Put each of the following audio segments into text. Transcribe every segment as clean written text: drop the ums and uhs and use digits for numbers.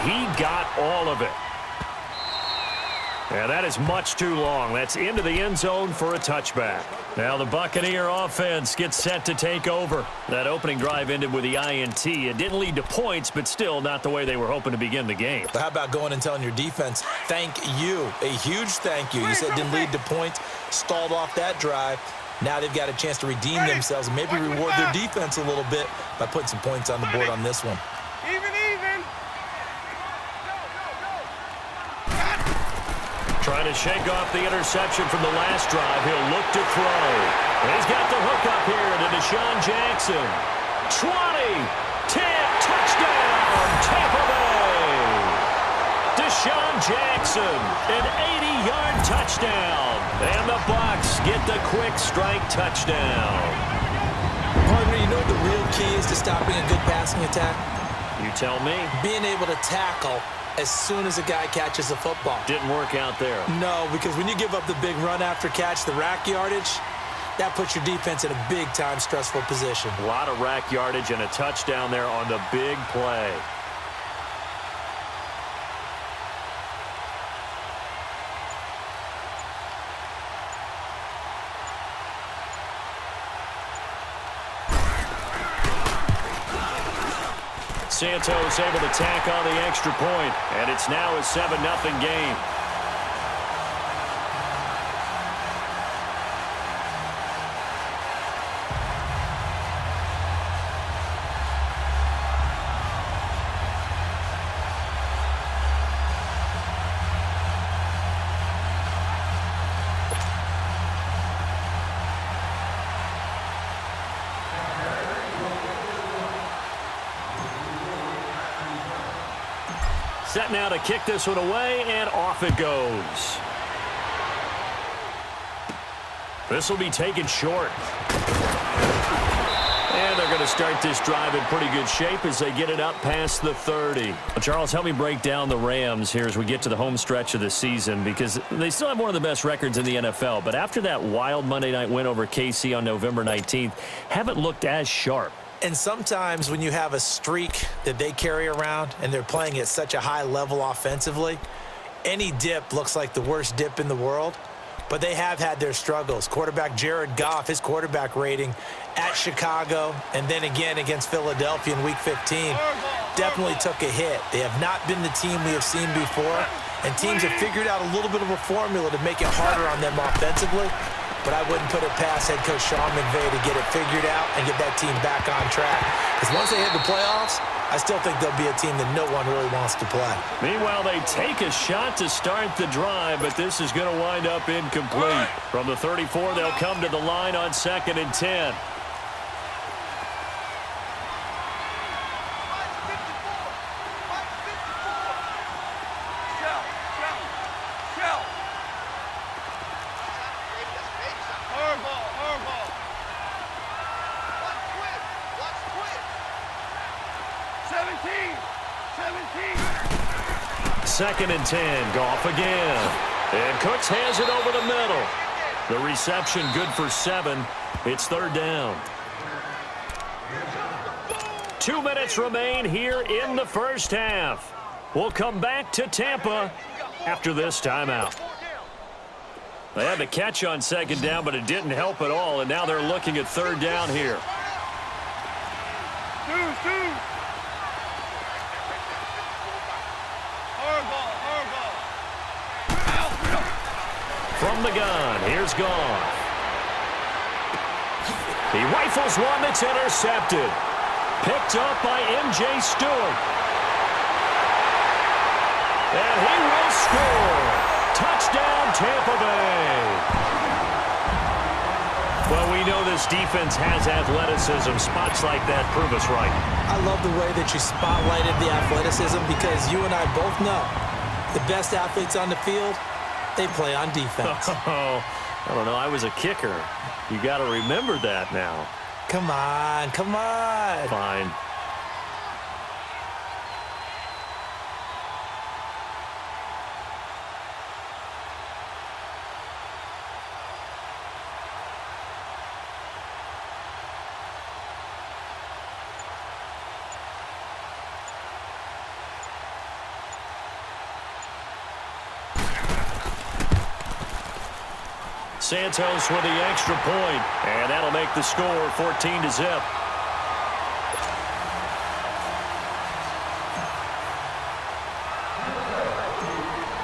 he got all of it. Yeah, that is much too long. That's into the end zone for a touchback. Now the Buccaneer offense gets set to take over. That opening drive ended with the INT. It didn't lead to points, but still not the way they were hoping to begin the game. How about going and telling your defense, thank you, a huge thank you. You said didn't lead to points, stalled off that drive. Now they've got a chance to redeem themselves and maybe reward their defense a little bit by putting some points on the board on this one. Even. Trying to shake off the interception from the last drive. He'll look to throw. He's got the hook up here to Deshaun Jackson. 20, 10, touchdown, Tampa Bay. Deshaun Jackson, an 80-yard touchdown. And the Bucs get the quick strike touchdown. Partner, you know what the real key is to stopping a good passing attack? You tell me. Being able to tackle as soon as a guy catches the football. Didn't work out there. No, because when you give up the big run after catch, the rack yardage, that puts your defense in a big-time stressful position. A lot of rack yardage and a touchdown there on the big play. Santos able to tack on the extra point, and it's now a 7-0 game. Set now to kick this one away, and off it goes. This will be taken short. And they're going to start this drive in pretty good shape as they get it up past the 30. Well, Charles, help me break down the Rams here as we get to the home stretch of the season, because they still have one of the best records in the NFL. But after that wild Monday night win over KC on November 19th, haven't looked as sharp. And sometimes when you have a streak that they carry around and they're playing at such a high level offensively, any dip looks like the worst dip in the world. But they have had their struggles. Quarterback Jared Goff, his quarterback rating at Chicago and then again against Philadelphia in Week 15 definitely took a hit. They have not been the team we have seen before, and teams have figured out a little bit of a formula to make it harder on them offensively. But I wouldn't put it past head coach Sean McVay to get it figured out and get that team back on track. Because once they hit the playoffs, I still think they'll be a team that no one really wants to play. Meanwhile, they take a shot to start the drive, but this is going to wind up incomplete. From the 34, they'll come to the line on 2nd and 10. Second and 10, Goff again. And Cooks has it over the middle. The reception good for 7. It's 3rd down. 2 minutes remain here in the first half. We'll come back to Tampa after this timeout. They had the catch on 2nd down, but it didn't help at all, and now they're looking at 3rd down here. From the gun, here's Goff. He rifles one that's intercepted. Picked up by M.J. Stewart. And he will score. Touchdown, Tampa Bay. Well, we know this defense has athleticism. Spots like that prove us right. I love the way that you spotlighted the athleticism, because you and I both know the best athletes on the field, they play on defense. Oh, I don't know. I was a kicker. You got to remember that now. Come on, come on. Fine. Santos with the extra point, and that'll make the score 14-0.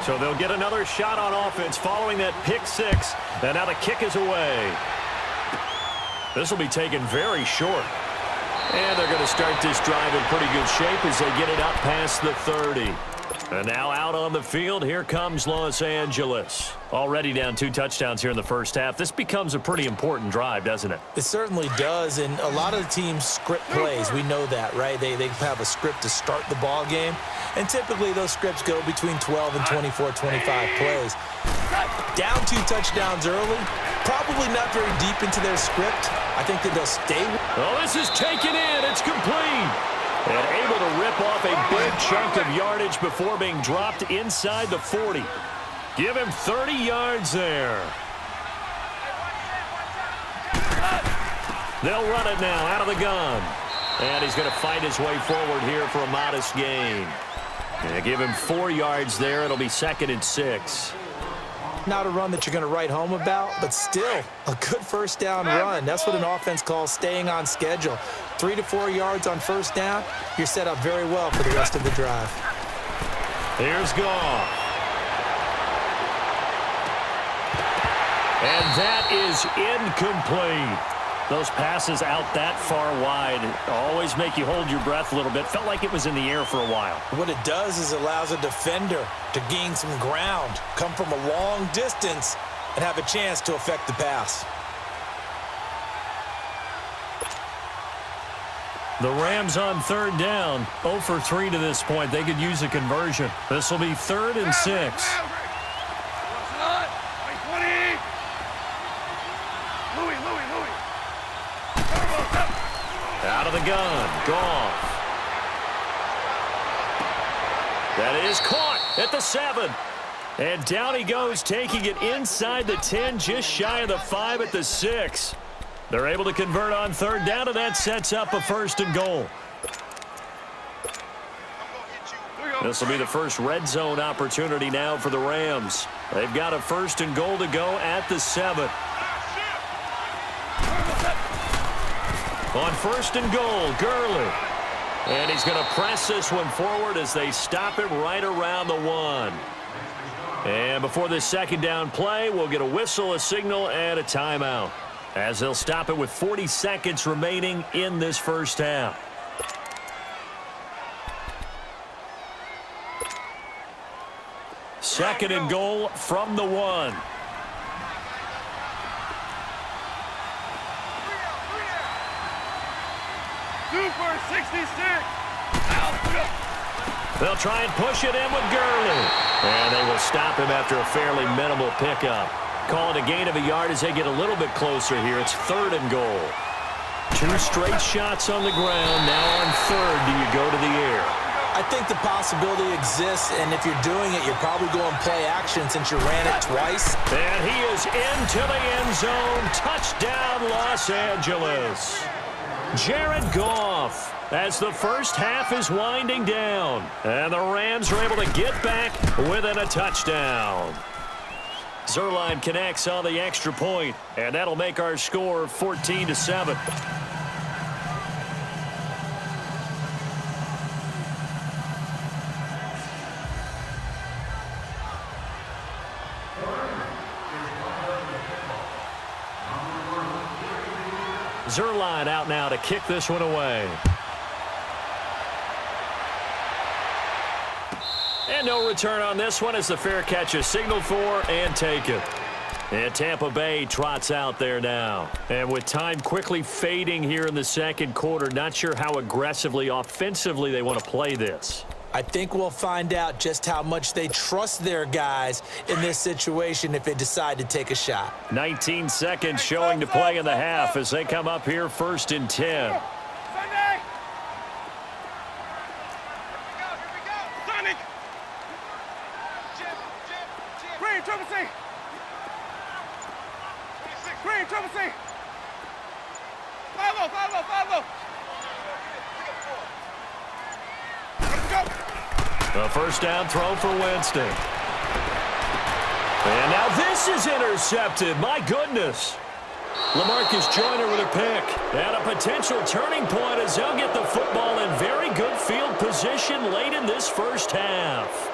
So they'll get another shot on offense following that pick six, and now the kick is away. This will be taken very short. And they're going to start this drive in pretty good shape as they get it up past the 30. And now out on the field, here comes Los Angeles. Already down 2 touchdowns here in the first half. This becomes a pretty important drive, doesn't it? It certainly does, and a lot of the teams script plays. We know that, right? They have a script to start the ball game, and typically those scripts go between 12 and 24, 25 plays. Down 2 touchdowns early, probably not very deep into their script. I think that they'll stay. Oh, this is taken in. It's complete. And able to rip off a big chunk of yardage before being dropped inside the 40. Give him 30 yards there. They'll run it now out of the gun. And he's going to fight his way forward here for a modest gain. And give him 4 yards there. It'll be 2nd and 6. Not a run that you're going to write home about, but still a good first down run. That's what an offense calls staying on schedule. 3 to 4 yards on first down, you're set up very well for the rest of the drive. Here's Goff. And that is incomplete. Those passes out that far wide always make you hold your breath a little bit. Felt like it was in the air for a while. What it does is it allows a defender to gain some ground, come from a long distance, and have a chance to affect the pass. The Rams on 3rd down, 0 for 3 to this point. They could use a conversion. This will be 3rd and 6. Out of the gun, Goff. That is caught at the 7. And down he goes, taking it inside the 10, just shy of the 5 at the 6. They're able to convert on 3rd down, and that sets up a 1st and goal. This will be the first red zone opportunity now for the Rams. They've got a 1st and goal to go at the 7. On 1st and goal, Gurley. And he's going to press this one forward as they stop him right around the 1. And before this 2nd down play, we'll get a whistle, a signal, and a timeout, as they'll stop it with 40 seconds remaining in this first half. Second and goal from the 1. Super 66. They'll try and push it in with Gurley. And they will stop him after a fairly minimal pickup. Call it a gain of a yard as they get a little bit closer here. It's 3rd and goal. 2 straight shots on the ground. Now on 3rd, do you go to the air? I think the possibility exists, and if you're doing it, you're probably going play action since you ran it twice. And he is into the end zone. Touchdown, Los Angeles. Jared Goff, as the first half is winding down. And the Rams are able to get back within a touchdown. Zuerlein connects on the extra point, and that'll make our score 14-7. Zuerlein out now to kick this one away. And no return on this one as the fair catch is signaled for and taken. And Tampa Bay trots out there now. And with time quickly fading here in the 2nd quarter, not sure how aggressively, offensively they want to play this. I think we'll find out just how much they trust their guys in this situation if they decide to take a shot. 19 seconds showing to play in the half as they come up here 1st and 10. Green, triple C. 5-0, 5-0, 5-0. A 1st down throw for Winston. And now this is intercepted. My goodness. LaMarcus Joyner with a pick. And a potential turning point as they'll get the football in very good field position late in this first half.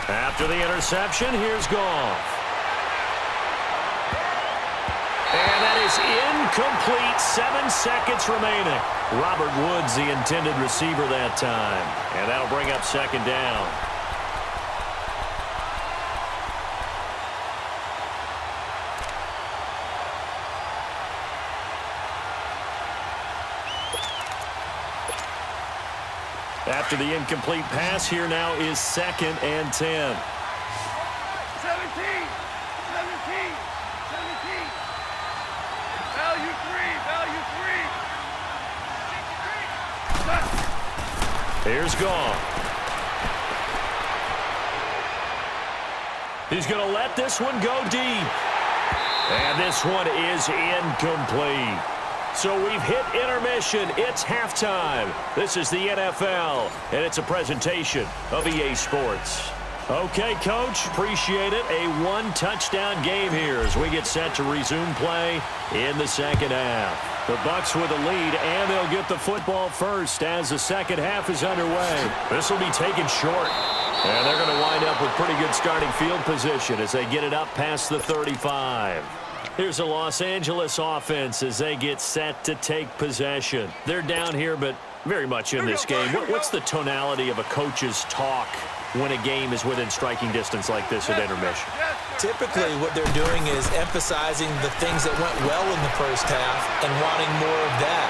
After the interception, here's Goff. And that is incomplete. 7 seconds remaining. Robert Woods, the intended receiver that time. And that'll bring up second down. After the incomplete pass, here now is 2nd and 10. 17. Value three. Here's Goff. He's going to let this one go deep. And this one is incomplete. So we've hit intermission. It's halftime. This is the NFL, and it's a presentation of EA Sports. Okay, Coach, appreciate it. A 1-touchdown game here as we get set to resume play in the second half. The Bucs with a lead, and they'll get the football first as the second half is underway. This will be taken short, and they're going to wind up with pretty good starting field position as they get it up past the 35. Here's a Los Angeles offense as they get set to take possession. They're down here, but very much in this game. What's the tonality of a coach's talk when a game is within striking distance like this at intermission? Typically, what they're doing is emphasizing the things that went well in the first half and wanting more of that.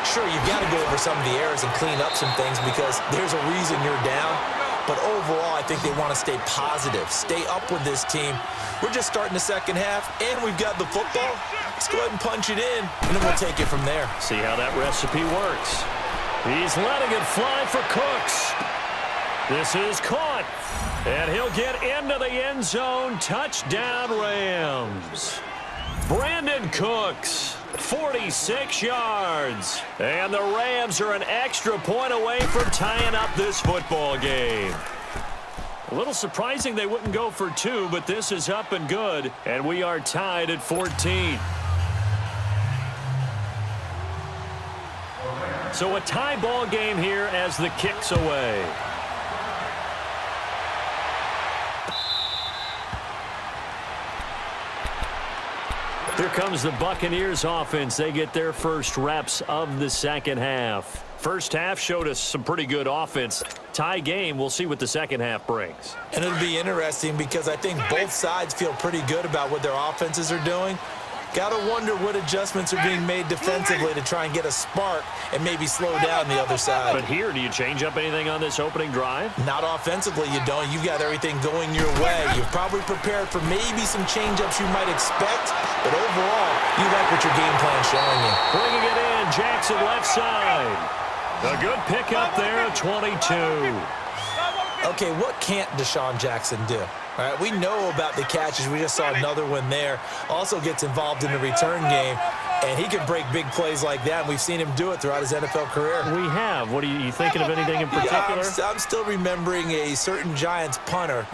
Sure, you've got to go over some of the errors and clean up some things because there's a reason you're down. But overall, I think they want to stay positive, stay up with this team. We're just starting the second half, and we've got the football. Let's go ahead and punch it in, and then we'll take it from there. See how that recipe works. He's letting it fly for Cooks. This is caught, and he'll get into the end zone. Touchdown, Rams. Brandon Cooks, 46 yards. And the Rams are an extra point away from tying up this football game. A little surprising they wouldn't go for 2, but this is up and good, and we are tied at 14. So a tie ball game here as the kick's away. Here comes the Buccaneers offense. They get their first reps of the second half. First half showed us some pretty good offense. Tie game, we'll see what the second half brings. And it'll be interesting because I think both sides feel pretty good about what their offenses are doing. Got to wonder what adjustments are being made defensively to try and get a spark and maybe slow down the other side. But here, do you change up anything on this opening drive? Not offensively, you don't. You've got everything going your way. You've probably prepared for maybe some change-ups you might expect, but overall, you like what your game plan's showing you. Bringing it in, Jackson left side. A good pickup there at 22. Okay, what can't Deshaun Jackson do? All right, we know about the catches. We just saw another one there. Also gets involved in the return game, and he can break big plays like that. And we've seen him do it throughout his NFL career. We have. What are you thinking of anything in particular? Yeah, I'm still remembering a certain Giants punter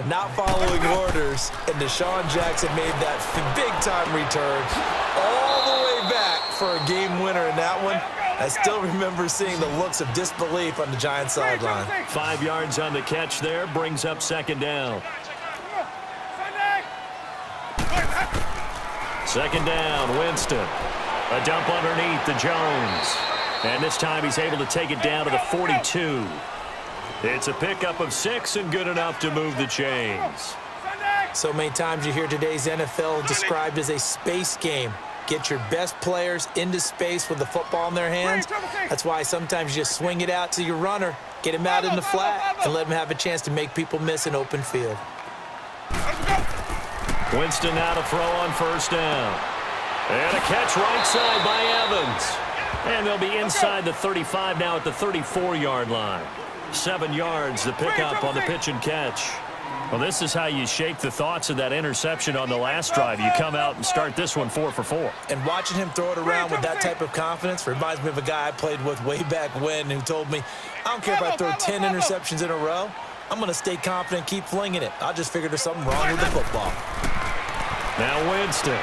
not following orders, and Deshaun Jackson made that big-time return all the way back for a game winner in that one. I still remember seeing the looks of disbelief on the Giants sideline. 5 yards on the catch there, brings up second down. Second down, Winston. A dump underneath to Jones. And this time he's able to take it down to the 42. It's a pickup of 6 and good enough to move the chains. So many times you hear today's NFL described as a space game. Get your best players into space with the football in their hands. That's why sometimes you just swing it out to your runner, get him out in the flat, and let him have a chance to make people miss an open field. Winston now to throw on first down. And a catch right side by Evans. And they'll be inside the 35 now at the 34-yard line. 7 yards, the pickup on the pitch and catch. Well, this is how you shake the thoughts of that interception on the last drive. You come out and start this one 4 for 4. And watching him throw it around with that type of confidence reminds me of a guy I played with way back when who told me, I don't care if I throw 10 interceptions in a row. I'm going to stay confident, keep flinging it. I just figured there's something wrong with the football. Now Winston.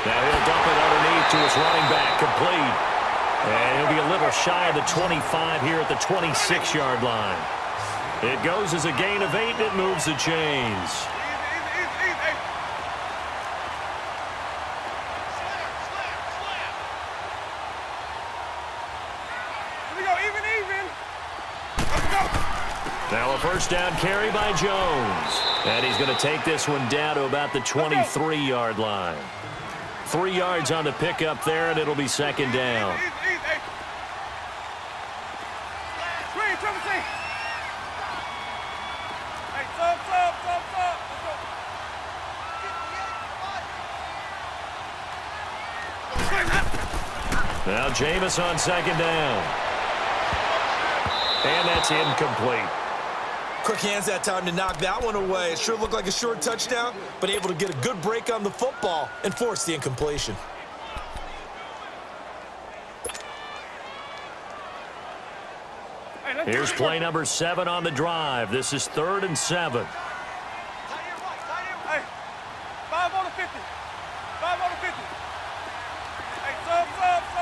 Now he'll dump it underneath to his running back, complete. And he'll be a little shy of the 25 here at the 26-yard line. It goes as a gain of 8, and it moves the chains. Here we go, even. Let's go. Now a first down carry by Jones. And he's going to take this one down to about the 23-yard line. 3 yards on the pickup there, and it'll be second down. Now Jameis on second down. And that's incomplete. Quick hands that time to knock that one away. It sure looked like a short touchdown, but able to get a good break on the football and force the incompletion. Here's play number 7 on the drive. This is 3rd and 7. Hey, 5 on the 50. 5 on the 50. Hey, sub. Let's go.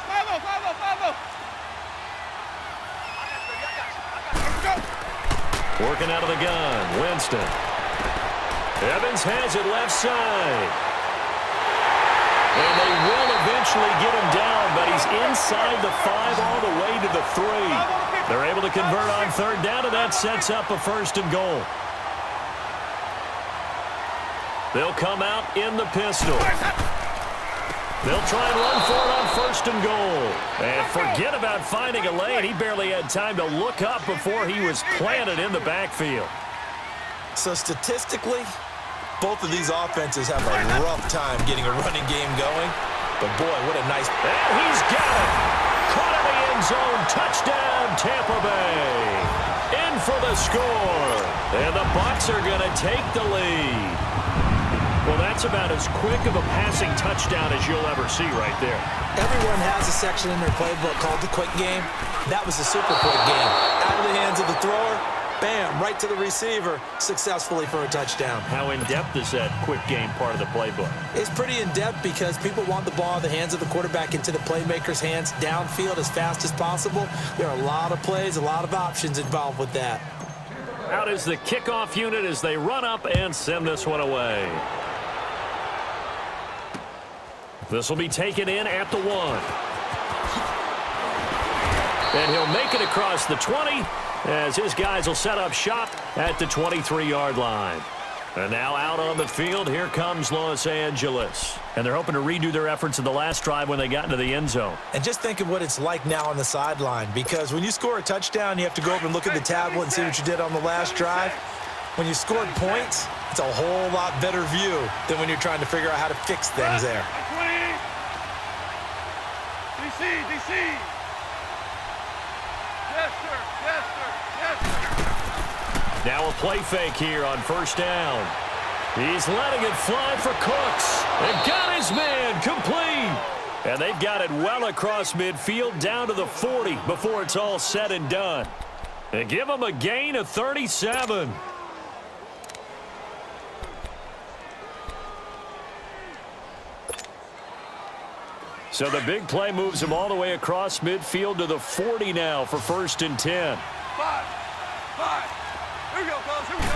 5-0. Let's go. Working out of the gun, Winston. Evans has it left side. And they will eventually get him down, but he's inside the 5 all the way to the 3. They're able to convert on 3rd down, and that sets up a 1st and goal. They'll come out in the pistol. They'll try and run for it on 1st and goal. And forget about finding a lane. He barely had time to look up before he was planted in the backfield. So statistically, both of these offenses have a rough time getting a running game going. But boy, what a nice... And he's got it. Caught in the end zone. Touchdown, Tampa Bay. In for the score. And the Bucs are going to take the lead. Well, that's about as quick of a passing touchdown as you'll ever see right there. Everyone has a section in their playbook called the quick game. That was the super quick game. Out of the hands of the thrower, bam, right to the receiver, successfully for a touchdown. How in-depth is that quick game part of the playbook? It's pretty in-depth because people want the ball in the hands of the quarterback into the playmaker's hands downfield as fast as possible. There are a lot of plays, a lot of options involved with that. Out is the kickoff unit as they run up and send this one away. This will be taken in at the 1. And he'll make it across the 20 as his guys will set up shop at the 23-yard line. And now out on the field, here comes Los Angeles. And they're hoping to redo their efforts in the last drive when they got into the end zone. And just think of what it's like now on the sideline, because when you score a touchdown, you have to go up and look at the tablet and see what you did on the last drive. When you scored points, it's a whole lot better view than when you're trying to figure out how to fix things there. DC. Yes, sir. Now a play fake here on 1st down. He's letting it fly for Cooks. And got his man complete. And they've got it well across midfield down to the 40 before it's all said and done. And give him a gain of 37. So the big play moves him all the way across midfield to the 40 now for 1st and 10. 5. Here we go, fellas. Here we go.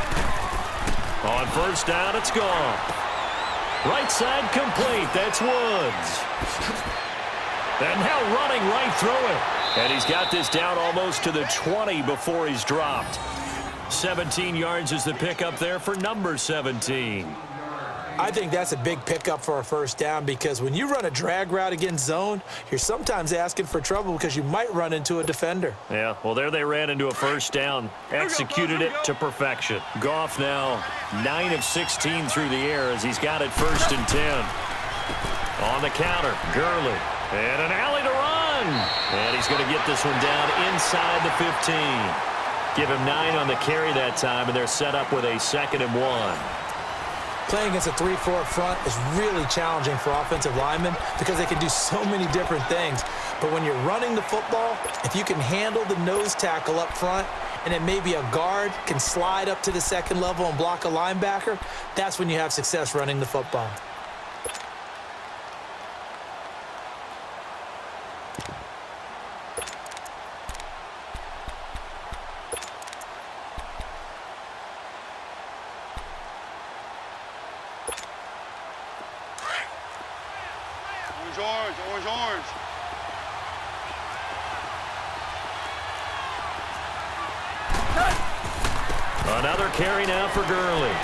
On 1st down, it's gone. Right side complete. That's Woods. And now running right through it. And he's got this down almost to the 20 before he's dropped. 17 yards is the pickup there for number 17. I think that's a big pickup for a 1st down because when you run a drag route against zone, you're sometimes asking for trouble because you might run into a defender. Yeah, well, there they ran into a 1st down, executed it to perfection. Goff now 9 of 16 through the air as he's got it 1st and 10. On the counter, Gurley. And an alley to run. And he's going to get this one down inside the 15. Give him 9 on the carry that time, and they're set up with a 2nd and 1. Playing against a 3-4 front is really challenging for offensive linemen because they can do so many different things. But when you're running the football, if you can handle the nose tackle up front, and then maybe a guard can slide up to the 2nd level and block a linebacker, that's when you have success running the football. Orange. Another carry now for Gurley.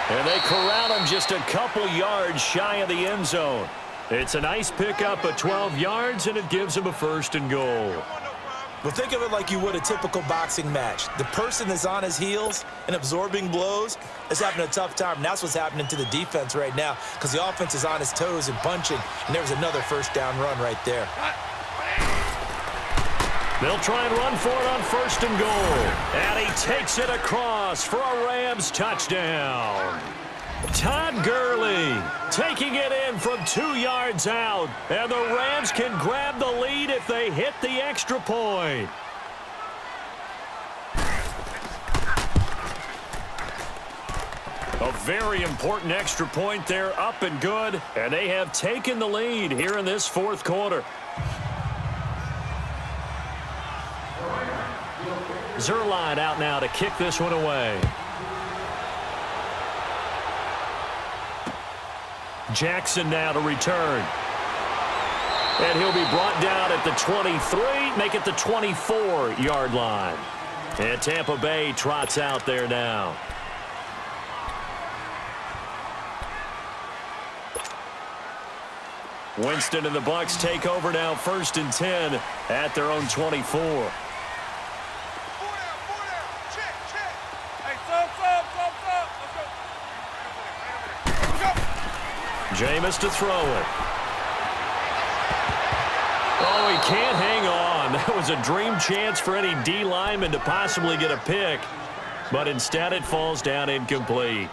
And they corral him just a couple yards shy of the end zone. It's a nice pickup of 12 yards, and it gives him a 1st and goal. Well, think of it like you would a typical boxing match. The person that's on his heels and absorbing blows is having a tough time. And that's what's happening to the defense right now because the offense is on his toes and punching. And there's another 1st down run right there. They'll try and run for it on 1st and goal. And he takes it across for a Rams touchdown. Todd Gurley taking it in from 2 yards out. And the Rams can grab the lead if they hit the extra point. A very important extra point there, up and good. And they have taken the lead here in this 4th quarter. Zuerlein out now to kick this one away. Jackson now to return. And he'll be brought down at the 23, make it the 24-yard line. And Tampa Bay trots out there now. Winston and the Bucs take over now, 1st and 10 at their own 24. Jameis to throw it. Oh, he can't hang on. That was a dream chance for any D lineman to possibly get a pick, but instead it falls down incomplete.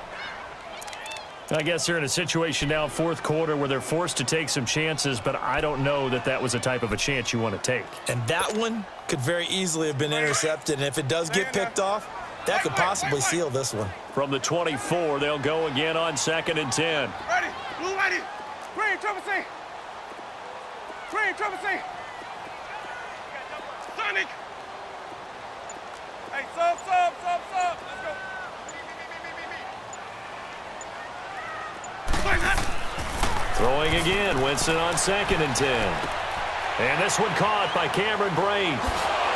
I guess they're in a situation now, 4th quarter, where they're forced to take some chances, but I don't know that that was the type of a chance you want to take. And that one could very easily have been intercepted, and if it does get picked off, that could possibly seal this one. From the 24, they'll go again on 2nd and 10. Ready. Blue ready. Green, triple C. Green, triple C. Sonic. Hey, sub. Let's go. Throwing again, Winston on 2nd and 10. And this one caught by Cameron Brate.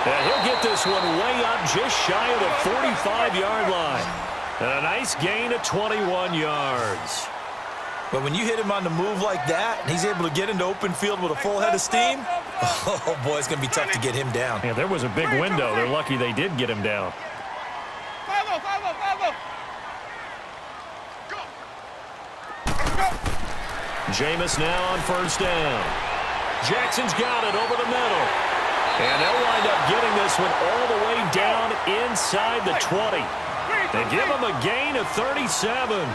And he'll get this one way up just shy of the 45-yard line. And a nice gain of 21 yards. But when you hit him on the move like that, and he's able to get into open field with a full head of steam, oh, boy, it's going to be tough to get him down. Yeah, there was a big window. They're lucky they did get him down. Follow. Go. Jameis now on 1st down. Jackson's got it over the middle. And they'll wind up getting this one all the way down inside the 20. They give him a gain of 37.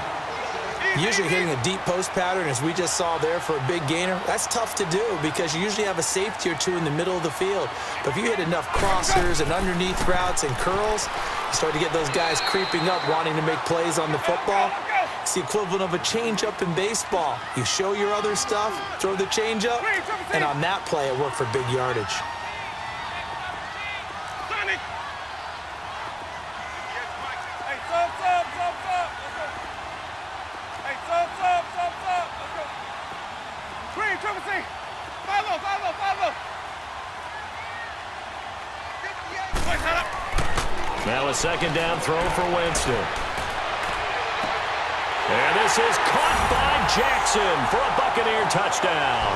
Usually hitting a deep post pattern, as we just saw there for a big gainer, that's tough to do because you usually have a safety or two in the middle of the field. But if you hit enough crossers and underneath routes and curls, you start to get those guys creeping up, wanting to make plays on the football. It's the equivalent of a changeup in baseball. You show your other stuff, throw the changeup, and on that play, it worked for big yardage. Sonic. Hey, sub. Hey, sub. Let's go. Green, triple C. Follow. Now a 2nd down throw for Winston. And this is caught by Jackson for a Buccaneer touchdown.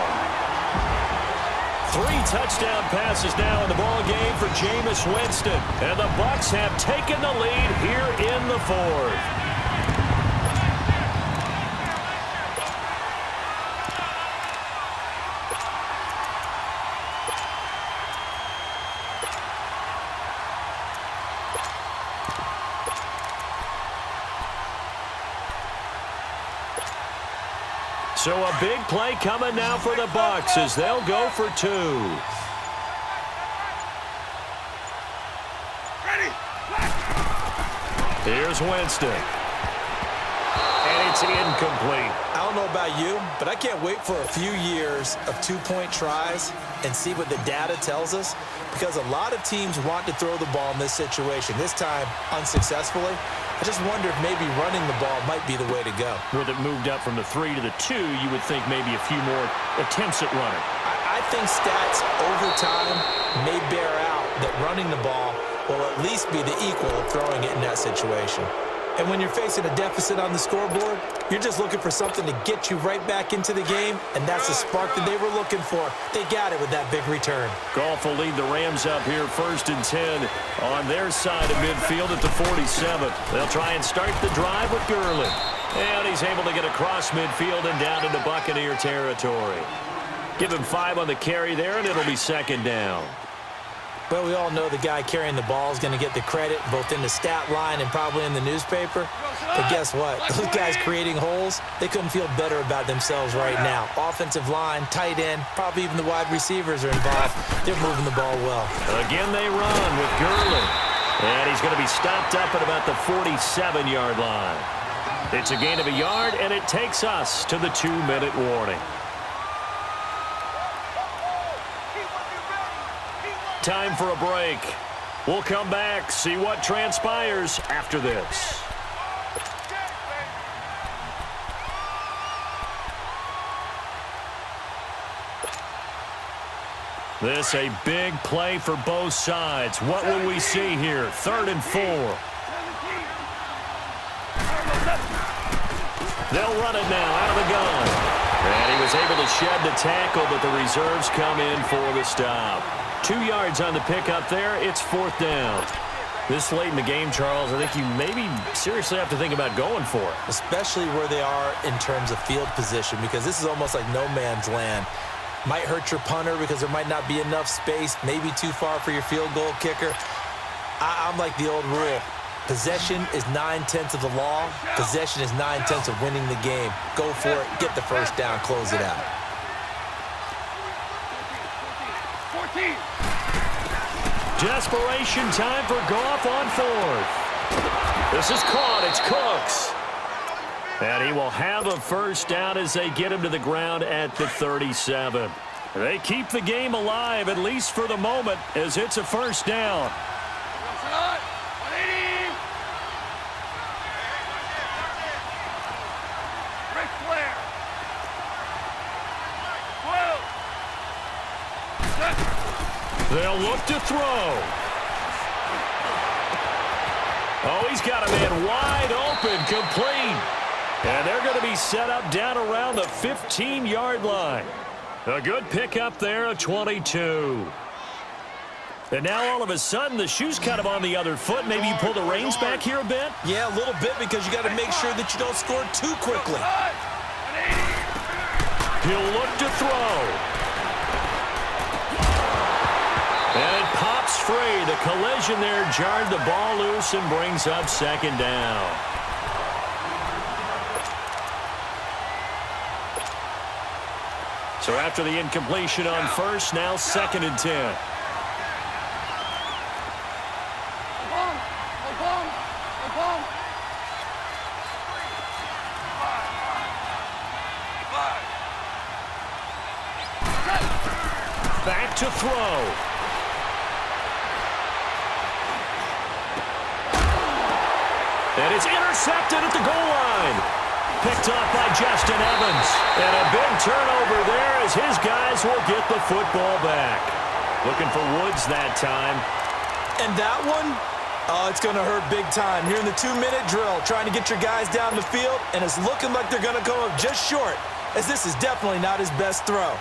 3 touchdown passes now in the ball game for Jameis Winston. And the Bucs have taken the lead here in the 4th. So a big play coming now for the Bucs as they'll go for 2. Here's Winston. And it's incomplete. I don't know about you, but I can't wait for a few years of two-point tries and see what the data tells us, because a lot of teams want to throw the ball in this situation, this time unsuccessfully. I just wonder if maybe running the ball might be the way to go. With it moved up from the 3 to the 2, you would think maybe a few more attempts at running. I think stats over time may bear out that running the ball will at least be the equal of throwing it in that situation. And when you're facing a deficit on the scoreboard, you're just looking for something to get you right back into the game, and that's the spark that they were looking for. They got it with that big return. Goff will lead the Rams up here 1st and 10 on their side of midfield at the 47. They'll try and start the drive with Gurley. And he's able to get across midfield and down into Buccaneer territory. Give him 5 on the carry there, and it'll be 2nd down. Well, we all know the guy carrying the ball is going to get the credit both in the stat line and probably in the newspaper. But guess what? Those guys creating holes, they couldn't feel better about themselves right now. Offensive line, tight end, probably even the wide receivers are involved. They're moving the ball well. Again, they run with Gurley. And he's going to be stopped up at about the 47-yard line. It's a gain of a yard, and it takes us to the 2-minute warning. Time for a break. We'll come back, see what transpires after this. This a big play for both sides. What will we see here? 3rd and 4. They'll run it now out of the gun. And he was able to shed the tackle, but the reserves come in for the stop. 2 yards on the pickup there. It's 4th down. This late in the game, Charles, I think you maybe seriously have to think about going for it. Especially where they are in terms of field position, because this is almost like no man's land. Might hurt your punter because there might not be enough space, maybe too far for your field goal kicker. I'm like the old rule. Possession is 9/10 of the law. Possession is 9/10 of winning the game. Go for it, get the first down, close it out. Desperation time for Goff on 4th. This is caught. It's Cooks. And he will have a first down as they get him to the ground at the 37. They keep the game alive, at least for the moment, as it's a first down. They'll look to throw. Oh, he's got a man wide open, complete. And they're going to be set up down around the 15-yard line. A good pickup there of 22. And now all of a sudden, the shoe's kind of on the other foot. Maybe you pull the reins back here a bit? Yeah, a little bit, because you got to make sure that you don't score too quickly. He'll look to throw. And it pops free. The collision there jarred the ball loose and brings up 2nd down. So after the incompletion on 1st, now 2nd and 10. Back to throw. And it's intercepted at the goal line. Picked off by Justin Evans. And a big turnover there as his guys will get the football back. Looking for Woods that time. And that one, it's going to hurt big time. Here in the 2-minute drill, trying to get your guys down the field, and it's looking like they're going to come up just short, as this is definitely not his best throw.